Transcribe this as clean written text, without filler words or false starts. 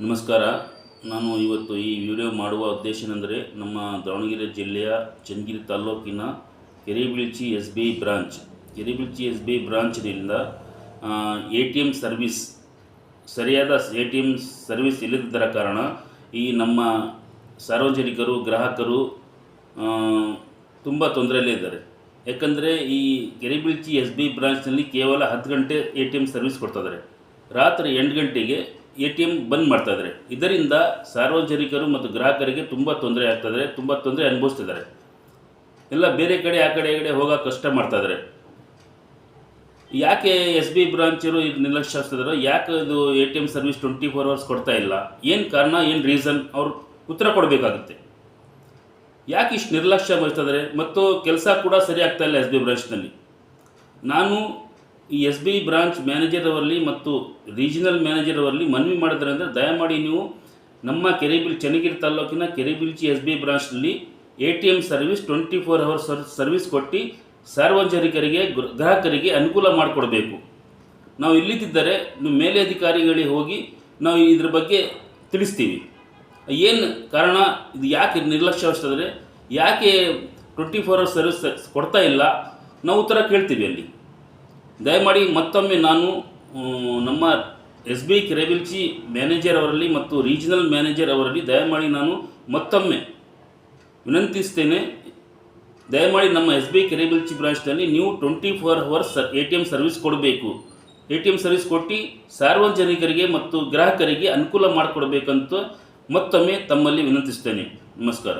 ನಮಸ್ಕಾರ. ನಾನು ಇವತ್ತು ಈ ವಿಡಿಯೋ ಮಾಡುವ ಉದ್ದೇಶವೆಂದರೆ ನಮ್ಮ ದಾವಣಗೆರೆ ಜಿಲ್ಲೆಯ ಚನ್ನಗಿರಿ ತಾಲ್ಲೂಕಿನ ಕೆರೆಬಿಲ್ಚಿ SBI ಬ್ರಾಂಚ್ ಬ್ರಾಂಚ್ನಿಂದ ATM ಸರ್ವಿಸ್ ಸರಿಯಾದ ATM ಸರ್ವಿಸ್ ಇಲ್ಲದಿದ್ದರ ಕಾರಣ ಈ ನಮ್ಮ ಸಾರ್ವಜನಿಕರು ಗ್ರಾಹಕರು ತುಂಬ ತೊಂದರೆಯಲ್ಲೇ ಇದ್ದಾರೆ. ಯಾಕಂದರೆ ಈ ಕೆರೆಬಿಲ್ಚಿ SBI ಬ್ರಾಂಚ್ನಲ್ಲಿ ಕೇವಲ 10 ಗಂಟೆ ATM ಸರ್ವಿಸ್ ಕೊಡ್ತಾಯಿದ್ದಾರೆ. ರಾತ್ರಿ 8 ಗಂಟೆಗೆ ATM ಬಂದ್ ಮಾಡ್ತಾಯಿದ್ದಾರೆ. ಇದರಿಂದ ಸಾರ್ವಜನಿಕರು ಮತ್ತು ಗ್ರಾಹಕರಿಗೆ ತುಂಬ ತೊಂದರೆ ಆಗ್ತಾಯಿದ್ದಾರೆ, ತುಂಬ ತೊಂದರೆ ಅನುಭವಿಸ್ತಿದ್ದಾರೆ. ಎಲ್ಲ ಬೇರೆ ಕಡೆ ಆ ಕಡೆ ಈ ಕಡೆ ಹೋಗೋಕೆ ಕಷ್ಟ ಮಾಡ್ತಾಯಿದ್ದಾರೆ. ಯಾಕೆ SBI ಬ್ರಾಂಚರು ಇದು ನಿರ್ಲಕ್ಷಿಸ್ತಿದಾರೋ, ಯಾಕೆ ಇದು ATM ಸರ್ವಿಸ್ 24 ಅವರ್ಸ್ ಕೊಡ್ತಾ ಇಲ್ಲ, ಏನು ಕಾರಣ, ಏನು ರೀಸನ್, ಅವ್ರು ಉತ್ತರ ಕೊಡಬೇಕಾಗುತ್ತೆ. ಯಾಕೆ ಇಷ್ಟು ನಿರ್ಲಕ್ಷ್ಯ ವಹಿಸ್ತಿದ್ದಾರೆ ಮತ್ತು ಕೆಲಸ ಕೂಡ ಸರಿ ಆಗ್ತಾ ಇಲ್ಲ SBI ಬ್ರಾಂಚ್ನಲ್ಲಿ. ನಾನು ಈ SBI ಬ್ರಾಂಚ್ ಮ್ಯಾನೇಜರ್ ಅವರಲ್ಲಿ ಮತ್ತು ರೀಜನಲ್ ಮ್ಯಾನೇಜರ್ ಅವರಲ್ಲಿ ಮನವಿ ಮಾಡಿದ್ರಿಂದ ದಯಮಾಡಿ ನೀವು ನಮ್ಮ ಚನ್ನಗಿರಿ ತಾಲ್ಲೂಕಿನ ಕೆರೆಬಿಲ್ಚಿ SBI ಬ್ರಾಂಚ್ನಲ್ಲಿ ATM service 24 hours service ಕೊಟ್ಟು ಸಾರ್ವಜನಿಕರಿಗೆ ಗ್ರಾಹಕರಿಗೆ ಅನುಕೂಲ ಮಾಡಿಕೊಡಬೇಕು. ನಾವು ಇಲ್ಲಿದ್ದರೆ ನೀವು ಮೇಲೆ ಅಧಿಕಾರಿಗಳಿಗೆ ಹೋಗಿ ನಾವು ಇದ್ರ ಬಗ್ಗೆ ತಿಳಿಸ್ತೀವಿ. ಏನು ಕಾರಣ, ಇದು ಯಾಕೆ ನಿರ್ಲಕ್ಷ್ಯ ವಹಿಸ್ತಿದ್ದಾರೆ, ಯಾಕೆ 24 ಅವರ್ಸ್ ಸರ್ವಿಸ್ ಕೊಡ್ತಾ ಇಲ್ಲ, ನಾವು ಉತ್ತರ ಕೇಳ್ತೀವಿ ಅಲ್ಲಿ. ದಯಮಾಡಿ ಮತ್ತೊಮ್ಮೆ ನಾನು ನಮ್ಮ SBI ಕೆರೆಬಿಲ್ಚಿ ಮ್ಯಾನೇಜರ್ ಅವರಲ್ಲಿ ಮತ್ತು ರೀಜನಲ್ ಮ್ಯಾನೇಜರ್ ಅವರಲ್ಲಿ ದಯಮಾಡಿ ನಾನು ಮತ್ತೊಮ್ಮೆ ವಿನಂತಿಸ್ತೇನೆ. ದಯಮಾಡಿ ನಮ್ಮ SBI ಕೆರೆಬಿಲ್ಚಿ ಬ್ರಾಂಚ್ನಲ್ಲಿ ನೀವು 24 ಅವರ್ಸ್ ATM ಸರ್ವಿಸ್ ಕೊಡಬೇಕು. ATM ಸರ್ವಿಸ್ ಕೊಟ್ಟು ಸಾರ್ವಜನಿಕರಿಗೆ ಮತ್ತು ಗ್ರಾಹಕರಿಗೆ ಅನುಕೂಲ ಮಾಡಿಕೊಡ್ಬೇಕಂತ ಮತ್ತೊಮ್ಮೆ ತಮ್ಮಲ್ಲಿ ವಿನಂತಿಸ್ತೇನೆ. ನಮಸ್ಕಾರ.